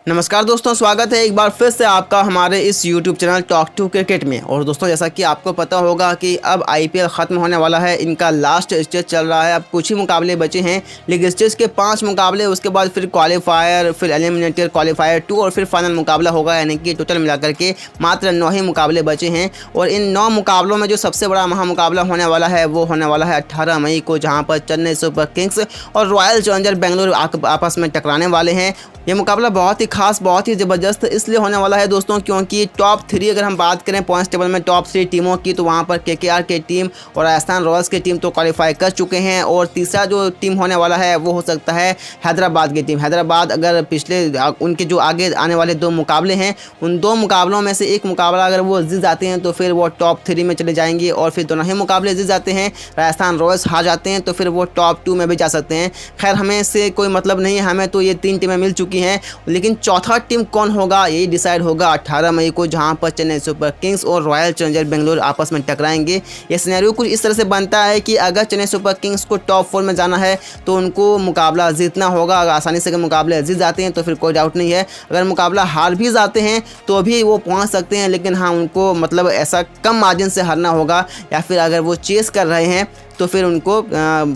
नमस्कार दोस्तों, स्वागत है एक बार फिर से आपका हमारे इस YouTube channel talk to cricket में। और दोस्तों, जैसा कि आपको पता होगा कि अब IPL ख़त्म होने वाला है, इनका लास्ट स्टेज चल रहा है। अब कुछ ही मुकाबले बचे हैं, लीग स्टेज के 5 मुकाबले, उसके बाद फिर क्वालिफायर, फिर एलिमिनेटर, क्वालिफायर 2 और फिर फाइनल मुकाबला होगा। यानी कि टोटल मिलाकर के मात्र 9 ही मुकाबले बचे हैं। और इन 9 मुकाबलों में जो सबसे बड़ा महामुकाबला होने वाला है वो होने वाला है 18 मई को, जहाँ पर चेन्नई सुपर किंग्स और रॉयल चैलेंजर बेंगलुरु आपस में टकराने वाले हैं। ये मुकाबला बहुत ही खास, बहुत ही ज़बरदस्त इसलिए होने वाला है दोस्तों, क्योंकि टॉप 3 अगर हम बात करें पॉइंट्स टेबल में टॉप 3 टीमों की, तो वहाँ पर KKR की टीम और राजस्थान रॉयल्स की टीम तो क्वालिफाई कर चुके हैं। और तीसरा जो टीम होने वाला है वो हो सकता है हैदराबाद की टीम। हैदराबाद अगर पिछले उनके जो आगे आने वाले 2 मुकाबले हैं, उन 2 मुकाबलों में से एक मुकाबला अगर वो जीत जाते हैं तो फिर वो टॉप 3 में चले जाएंगे। और फिर दोनों ही मुकाबले जीत जाते हैं, राजस्थान रॉयल्स हार जाते हैं तो फिर वो टॉप 2 में भी जा सकते हैं। खैर, हमें इससे कोई मतलब नहीं है, हमें तो ये 3 टीमें मिल चुकी हैं। लेकिन चौथा टीम कौन होगा यही डिसाइड होगा 18 मई को, जहां पर चेन्नई सुपर किंग्स और रॉयल चैलेंजर बेंगलुरु आपस में टकराएंगे। ये सिनेरियो कुछ इस तरह से बनता है कि अगर चेन्नई सुपर किंग्स को टॉप 4 में जाना है तो उनको मुकाबला जीतना होगा। अगर आसानी से अगर मुकाबले जीत जाते हैं तो फिर कोई डाउट नहीं है। अगर मुकाबला हार भी जाते हैं तो भी वो पहुंच सकते हैं, लेकिन हाँ, उनको मतलब ऐसा कम मार्जिन से हारना होगा, या फिर अगर वो चेस कर रहे हैं तो फिर उनको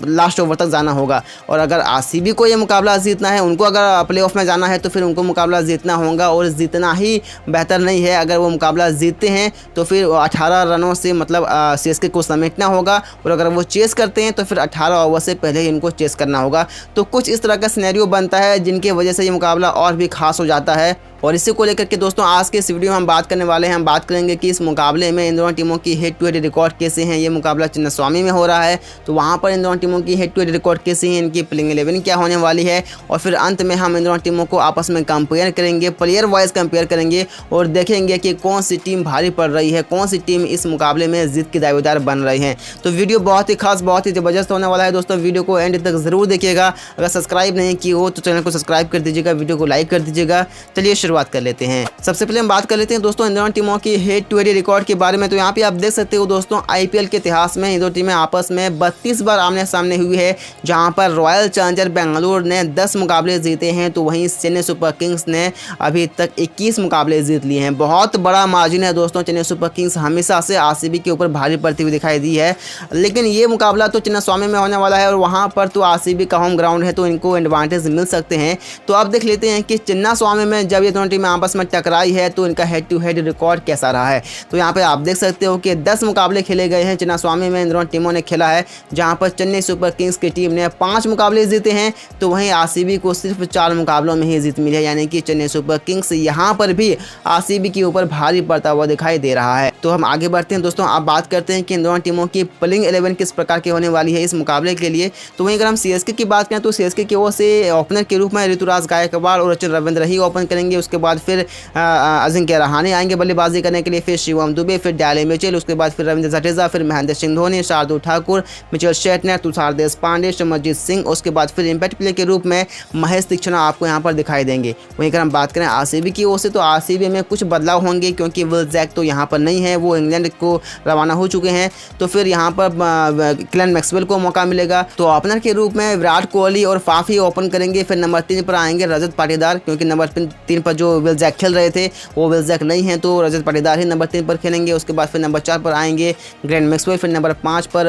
लास्ट ओवर तक जाना होगा। और अगर RCB को ये मुकाबला जीतना है, उनको अगर प्लेऑफ में जाना है तो फिर उनको मुकाबला जीतना होगा। और जीतना ही बेहतर नहीं है, अगर वो मुकाबला जीतते हैं तो फिर 18 रनों से मतलब CSK को समेटना होगा। और अगर वो चेस करते हैं तो फिर 18 ओवर से पहले ही इनको चेस करना होगा। तो कुछ इस तरह का सिनेरियो बनता है, जिनकी वजह से ये मुकाबला और भी खास हो जाता है। और इसी को लेकर के दोस्तों आज के इस वीडियो में हम बात करने वाले हैं। हम बात करेंगे कि इस मुकाबले में इन दोनों टीमों की हेड टू हेड रिकॉर्ड कैसे हैं। ये मुकाबला चिन्नास्वामी में हो रहा है, तो वहाँ पर इन दोनों टीमों की हेड टू हेड रिकॉर्ड कैसी हैं, इनकी प्लेइंग 11 क्या होने वाली है। और फिर अंत में हम इन दोनों टीमों को आपस में कंपेयर करेंगे, प्लेयर वाइज कंपेयर करेंगे और देखेंगे कि कौन सी टीम भारी पड़ रही है, कौन सी टीम इस मुकाबले में जीत की दावेदार बन रही है। तो वीडियो बहुत ही खास, बहुत ही ज़बरदस्त होने वाला है दोस्तों। वीडियो को एंड तक ज़रूर देखिएगा। अगर सब्सक्राइब नहीं की हो तो चैनल को सब्सक्राइब कर दीजिएगा, वीडियो को लाइक कर दीजिएगा। चलिए शुरुआत कर लेते हैं। सबसे पहले हम बात कर लेते हैं दोस्तों इन दोनों टीमों की हेड टू हेड रिकॉर्ड के बारे में। तो यहाँ पे आप देख सकते हो दोस्तों, IPL के इतिहास में इन दो टीमें आपस में 32 बार आमने सामने हुई है, जहाँ पर रॉयल चैलेंजर बेंगलुरु ने 10 मुकाबले जीते हैं, तो वहीं चेन्नई सुपर किंग्स ने अभी तक 21 मुकाबले जीत लिए हैं। बहुत बड़ा मार्जिन है दोस्तों। चेन्नई सुपर किंग्स हमेशा से RCB के ऊपर भारी पड़ती हुई दिखाई दी है, लेकिन ये मुकाबला तो चिन्नास्वामी में होने वाला है और वहाँ पर तो RCB का होम ग्राउंड है, तो इनको एडवांटेज मिल सकते हैं। तो अब देख लेते हैं कि चिन्नास्वामी में जब ये दोनों टीमें आपस में टकराई है तो इनका हेड टू हेड रिकॉर्ड कैसा रहा है। तो यहाँ पे आप देख सकते हो कि 10 मुकाबले खेले गए हैं चिन्नास्वामी में, इन दोनों टीमों ने खेला है, जहाँ पर चेन्नई सुपर किंग्स की टीम ने 5 मुकाबले जीते हैं, तो वहीं RCB को सिर्फ 4 मुकाबलों में ही जीत मिली है। यानी कि चेन्नई सुपर किंग्स यहाँ पर भी RCB के ऊपर भारी पड़ता हुआ दिखाई दे रहा है। तो हम आगे बढ़ते हैं दोस्तों। आप बात करते हैं कि इन दोनों टीमों की प्लेइंग 11 किस प्रकार की होने वाली है इस मुकाबले के लिए। तो वहीं अगर हम CSK की बात करें तो CSK की ओर से ओपनर के रूप में ऋतुराज गायकवाड़ और रचिन रविंद्र ही ओपन करेंगे। उसके बाद फिर अजिंक्य रहाणे आएंगे बल्लेबाजी करने के लिए, फिर शिवम दुबे, फिर डैले मिचेल, उसके बाद फिर रविंद्र जडेजा, फिर महेंद्र सिंह धोनी, शार्दुल ठाकुर, मिचेल शेटनर, तुषार देशपांडे, सिमरजीत सिंह, उसके बाद फिर इम्पैक्ट प्लेयर के रूप में महेश तीक्ष्णा आपको यहाँ पर दिखाई देंगे। वहीं अगर हम बात करें RCB की ओर से तो RCB में कुछ बदलाव होंगे, क्योंकि विल जैक तो यहाँ पर नहीं है, वो इंग्लैंड को रवाना हो चुके हैं। तो फिर यहाँ पर ग्लेन मैक्सवेल को मौका मिलेगा। तो ओपनर के रूप में विराट कोहली और फाफी ओपन करेंगे। फिर नंबर 3 पर आएंगे रजत पाटीदार, क्योंकि नंबर 3 पर जो विल जैक खेल रहे थे वो विल जैक नहीं है, तो रजत पाटीदार ही नंबर 3 पर खेलेंगे। उसके बाद फिर नंबर 4 पर आएंगे ग्लेन मैक्सवेल, फिर नंबर 5 पर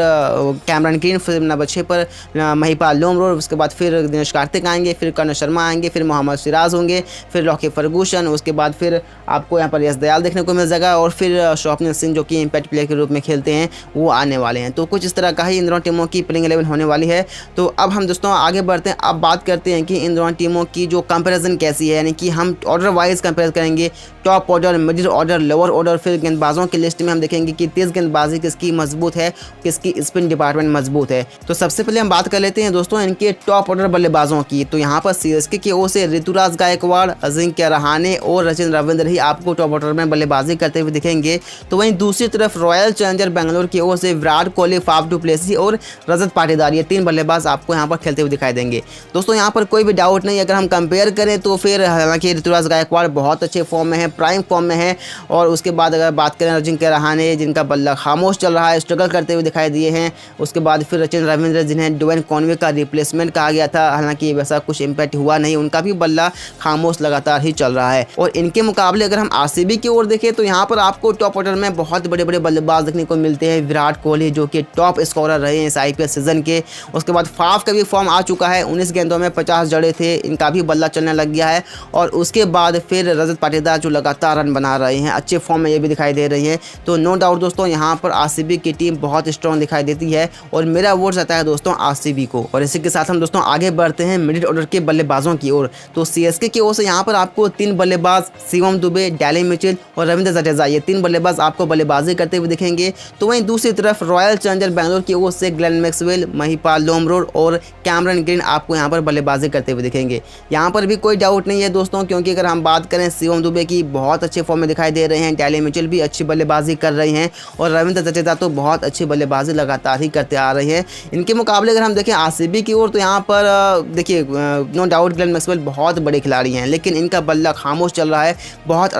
कैमरन ग्रीन, फिर नंबर 6 पर महिपाल लोमरो, उसके बाद फिर दिनेश कार्तिक आएंगे, फिर कर्ण शर्मा आएंगे, फिर मोहम्मद सिराज होंगे, फिर लॉकी फर्गूसन, उसके बाद फिर आपको यहाँ पर यश दयाल देखने को मिल जाएगा, और फिर स्वप्निल सिंह जो कि इम्पैक्ट प्लेयर के रूप में खेलते हैं वो आने वाले हैं। तो कुछ इस तरह का ही इन दोनों टीमों की प्लेइंग 11 होने वाली है। तो अब हम दोस्तों आगे बढ़ते हैं। अब बात करते हैं कि इन दोनों टीमों की जो कंपैरिजन कैसी है, यानी कि हम ऑर्डर वाइज कंपेयर करेंगे, top order, middle order, lower order. फिर गेंदबाजों की लिस्ट में हम देखेंगे कि तेज गेंदबाजी किसकी मजबूत है, किसकी स्पिन डिपार्टमेंट मजबूत है। तो सबसे पहले हम बात कर लेते हैं दोस्तों इनके टॉप ऑर्डर बल्लेबाजों की। तो यहाँ पर CSK की ओर से ऋतुराज गायकवाड़, अजिंक्य रहाणे और रचिन रविंद्र ही आपको टॉप ऑर्डर में बल्लेबाजी करते हुए दिखेंगे। तो वहीं दूसरी तरफ रॉयल चैलेंजर बेंगलुरु की ओर से Virat Kohli, Faf du Plessis और रजत पाटीदार, ये 3 बल्लेबाज आपको यहाँ पर खेलते हुए दिखाई देंगे। दोस्तों यहाँ पर कोई भी डाउट नहीं, अगर हम कंपेयर करें तो फिर हालांकि ऋतुराज ऋतुराज गायकवाड़ बहुत अच्छे फॉर्म में है, प्राइम फॉर्म में है। और उसके बाद अगर बात करें अजिंक्य रहाणे, जिनका बल्ला खामोश चल रहा है, स्ट्रगल करते हुए दिखाई दिए हैं। उसके बाद फिर सचिन रविंद्र, जिन्हें ड्वेन कॉनवे का रिप्लेसमेंट कहा गया था, हालांकि वैसा कुछ इम्पैक्ट हुआ नहीं, उनका भी बल्ला खामोश लगातार ही चल रहा है। और इनके मुकाबले अगर हम आरसीबी की ओर देखें तो यहाँ पर आपको टॉप ऑर्डर में बहुत बड़े बड़े बल्लेबाज देखने को मिलते हैं। विराट कोहली जो कि टॉप स्कोरर रहे हैं इस आईपीएल सीजन के। उसके बाद फाफ का भी फॉर्म आ चुका है, 19 गेंदों में 50 जड़े थे, इनका भी बल्ला चलने लग गया है। और उसके बाद फिर रजत पाटीदार जो लगातार रन बना रहे हैं, अच्छे फॉर्म में ये भी दिखाई दे रही है। तो नो डाउट दोस्तों यहाँ पर आरसीबी की टीम बहुत स्ट्रॉन्ग दिखाई देती है और मेरा वोट जाता है दोस्तों आरसीबी को। और इसी के साथ हम दोस्तों आगे बढ़ते हैं मिडिल ऑर्डर के बल्लेबाजों की ओर। तो सीएसके की ओर से यहाँ पर आपको 3 बल्लेबाज शिवम दुबे, डैली मिचेल और रविंद्र जडेजा, ये 3 बल्लेबाज आपको बल्लेबाजी करते हुए दिखेंगे। तो वहीं दूसरी तरफ रॉयल चैलेंजर बेंगलोर की ओर से ग्लेन मैक्सवेल, महिपाल लोमरोड और कैमरन ग्रीन आपको यहाँ पर बल्लेबाजी करते हुए दिखेंगे। यहाँ पर भी कोई डाउट नहीं है दोस्तों, क्योंकि अगर हम बात करें शिवम दुबे की बहुत अच्छे फॉर्म में दिखाई दे रहे हैं, डैली मिचेल भी अच्छी बल्लेबाजी कर रहे हैं और रविंद्र जडेजा तो बहुत अच्छी बल्लेबाजी लगातार ही करते आ रहे हैं। इनके मुकाबले अगर हम देखें आरसीबी की ओर तो यहाँ पर देखिए नो डाउट ग्लेन मैक्सवेल बहुत बड़े खिलाड़ी हैं, लेकिन इनका बल्ला खामोश चल रहा है, बहुत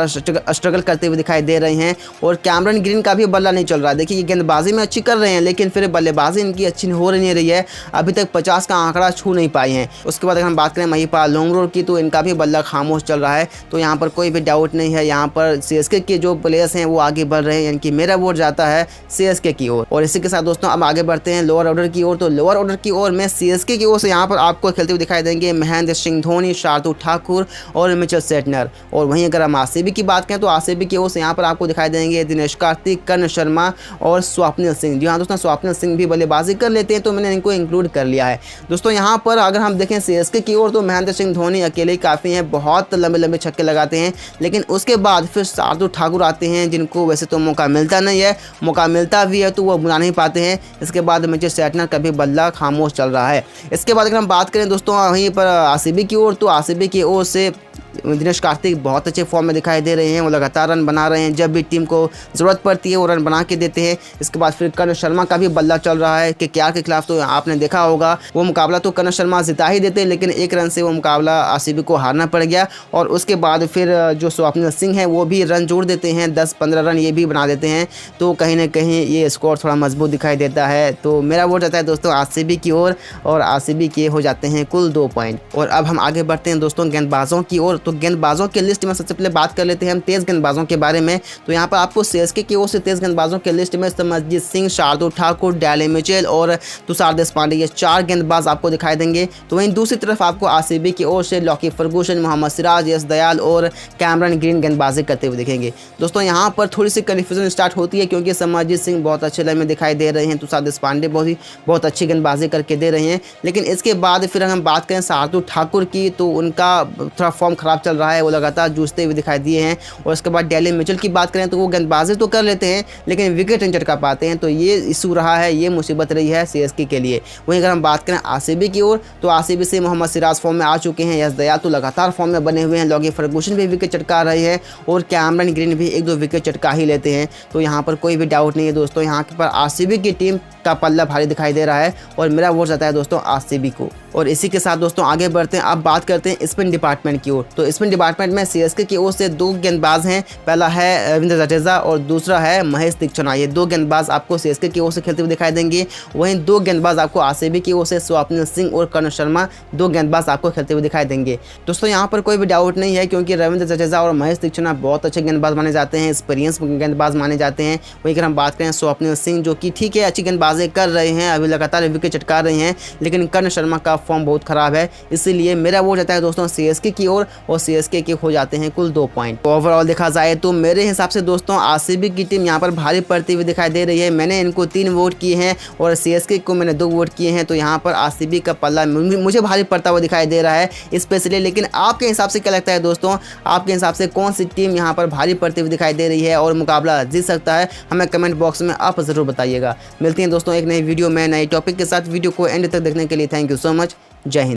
स्ट्रगल करते हुए दिखाई दे रहे हैं। और कैमरन ग्रीन का भी बल्ला नहीं चल रहा है। देखिए ये गेंदबाजी में अच्छी कर रहे हैं, लेकिन फिर बल्लेबाजी इनकी अच्छी हो नहीं रही है, अभी तक 50 का आंकड़ा छू नहीं पाए हैं। उसके बाद अगर हम बात करें महिपाल लोमरोड की तो इनका भी बल्ला खामोश चल रहा है। तो यहाँ पर कोई भी डाउट नहीं है, यहाँ पर सीएसके के जो प्लेयर्स हैं वो आगे बढ़ रहे हैं, यानी कि मेरा वोट जाता है सीएसके की ओर। और इसी के साथ दोस्तों अब आगे बढ़ते हैं लोअर ऑर्डर की ओर। तो लोअर ऑर्डर की ओर में सीएसके की ओर से यहाँ पर आपको खेलते हुए दिखाई देंगे महेंद्र सिंह धोनी, शार्दुल ठाकुर और मिचेल सेटनर। और वहीं अगर हम आरसीबी की बात करें तो आरसीबी की ओर से यहाँ पर आपको दिखाई देंगे दिनेश कार्तिक, कर्ण शर्मा और स्वप्निल सिंह। जी हाँ दोस्तों, स्वप्निल सिंह भी बल्लेबाजी कर लेते हैं, तो मैंने इनको इंक्लूड कर लिया है। दोस्तों यहाँ पर अगर हम देखें सीएसके की ओर तो महेंद्र सिंह धोनी अकेले ही काफ़ी हैं, बहुत लंबे लंबे छक्के लगाते हैं, लेकिन उसके बाद फिर शार्दुल ठाकुर आते हैं, जिनको वैसे तो मौका मिलता नहीं है, मौका मिलता भी है तो वो बुला नहीं पाते हैं। इसके बाद मिचेल सेटनर का भी बल्ला खामोश चल रहा है। इसके बाद अगर हम बात करें दोस्तों वहीं पर आरसीबी की ओर तो आरसीबी की ओर से दिनेश कार्तिक बहुत अच्छे फॉर्म में दिखाई दे रहे हैं, वो लगातार रन बना रहे हैं, जब भी टीम को ज़रूरत पड़ती है वो रन बना के देते हैं। इसके बाद फिर कर्ण शर्मा का भी बल्ला चल रहा है कि केकेआर के खिलाफ तो आपने देखा होगा वो मुकाबला तो कर्ण शर्मा जिता ही देते, लेकिन 1 रन से वो मुकाबला आरसीबी को हारना पड़ गया। और उसके बाद फिर जो स्वप्निल सिंह है वो भी रन जोड़ देते हैं, 10-15 रन ये भी बना देते हैं, तो कहीं ना कहीं ये स्कोर थोड़ा मजबूत दिखाई देता है। तो मेरा वोट जाता है दोस्तों आरसीबी की ओर और आरसीबी के हो जाते हैं कुल 2 पॉइंट। और अब हम आगे बढ़ते हैं दोस्तों गेंदबाजों की ओर। तो गेंदबाजों की लिस्ट में सबसे पहले बात कर लेते हैं हम तेज गेंदबाजों के बारे में। तो यहाँ पर आपको सीएसके की ओर से तेज गेंदबाजों के लिस्ट में सिमरनजीत सिंह, शार्दुल ठाकुर, डैली मिचेल और तुषार देशपांडे, ये 4 गेंदबाज आपको दिखाई देंगे। तो वहीं दूसरी तरफ आपको आरसीबी की ओर से लॉकी फर्गूसन, मोहम्मद सिराज, यश दयाल और कैमरन ग्रीन गेंदबाजी करते हुए दिखेंगे। दोस्तों यहाँ पर थोड़ी सी कन्फ्यूजन स्टार्ट होती है, क्योंकि सिमरनजीत सिंह बहुत अच्छे लाइन में दिखाई दे रहे हैं, तुषार देशपांडे बहुत अच्छी गेंदबाजी करके दे रहे हैं, लेकिन इसके बाद फिर हम बात करें शार्दुल ठाकुर की तो उनका थोड़ा फॉर्म खराब चल रहा है, वो लगातार जूझते हुए दिखाई दिए हैं। और उसके बाद डैली मिचेल की बात करें तो वो गेंदबाजी तो कर लेते हैं, लेकिन विकेट नहीं चटका पाते हैं, तो ये इशू रहा है, ये मुसीबत रही है सीएसके के लिए। वहीं अगर हम बात करें आरसीबी की ओर तो आरसीबी से मोहम्मद सिराज फॉर्म में आ चुके हैं, यश दयाल तो लगातार फॉर्म में बने हुए हैं, लॉकी फर्गूसन भी विकेट चटका रहे हैं और कैमरन ग्रीन भी 1-2 विकेट चटका ही लेते हैं। तो यहाँ पर कोई भी डाउट नहीं है दोस्तों, यहाँ पर आरसीबी की टीम का पल्ला भारी दिखाई दे रहा है और मेरा वोट जाता है दोस्तों आरसीबी को। और इसी के साथ दोस्तों आगे बढ़ते हैं, अब बात करते हैं स्पिन डिपार्टमेंट की ओर। तो स्पिन डिपार्टमेंट में सीएसके की ओर से 2 गेंदबाज हैं, पहला है रविंद्र जडेजा और दूसरा है महेश दीक्षित। ये 2 गेंदबाज आपको सीएसके की ओर से खेलते हुए दिखाई देंगे। वहीं 2 गेंदबाज आपको आरसीबी की ओर से स्वप्निल सिंह और कर्ण शर्मा 2 गेंदबाज आपको खेलते हुए दिखाई देंगे। दोस्तों यहाँ पर कोई भी डाउट नहीं है, क्योंकि रविंद्र जडेजा और महेश दीक्षित बहुत अच्छे गेंदबाज माने जाते हैं, एक्सपीरियंस गेंदबाज माने जाते हैं। वहीं अगर हम बात करें स्वप्निल सिंह जो कि ठीक है अच्छी गेंदबाजी कर रहे हैं, अभी लगातार विकेट चटका रहे हैं, लेकिन कर्ण शर्मा का फॉर्म बहुत खराब है, इसीलिए मेरा वोट जाता है दोस्तों सीएसके की ओर और सीएसके के हो जाते हैं कुल 2 पॉइंट। ओवरऑल देखा जाए तो मेरे हिसाब से दोस्तों आरसीबी की टीम यहाँ पर भारी पड़ती हुई दिखाई दे रही है। मैंने इनको 3 वोट किए हैं और सीएसके को मैंने 2 वोट किए हैं, तो यहाँ पर आरसीबी का पल्ला मुझे भारी पड़ता हुआ दिखाई दे रहा है स्पेशली। लेकिन आपके हिसाब से क्या लगता है दोस्तों, आपके हिसाब से कौन सी टीम यहाँ पर भारी पड़ती हुई दिखाई दे रही है और मुकाबला जीत सकता है, हमें कमेंट बॉक्स में आप ज़रूर बताइएगा। मिलते हैं दोस्तों एक नई वीडियो में नए टॉपिक के साथ। वीडियो को एंड तक देखने के लिए थैंक यू सो मच। जय हिंद।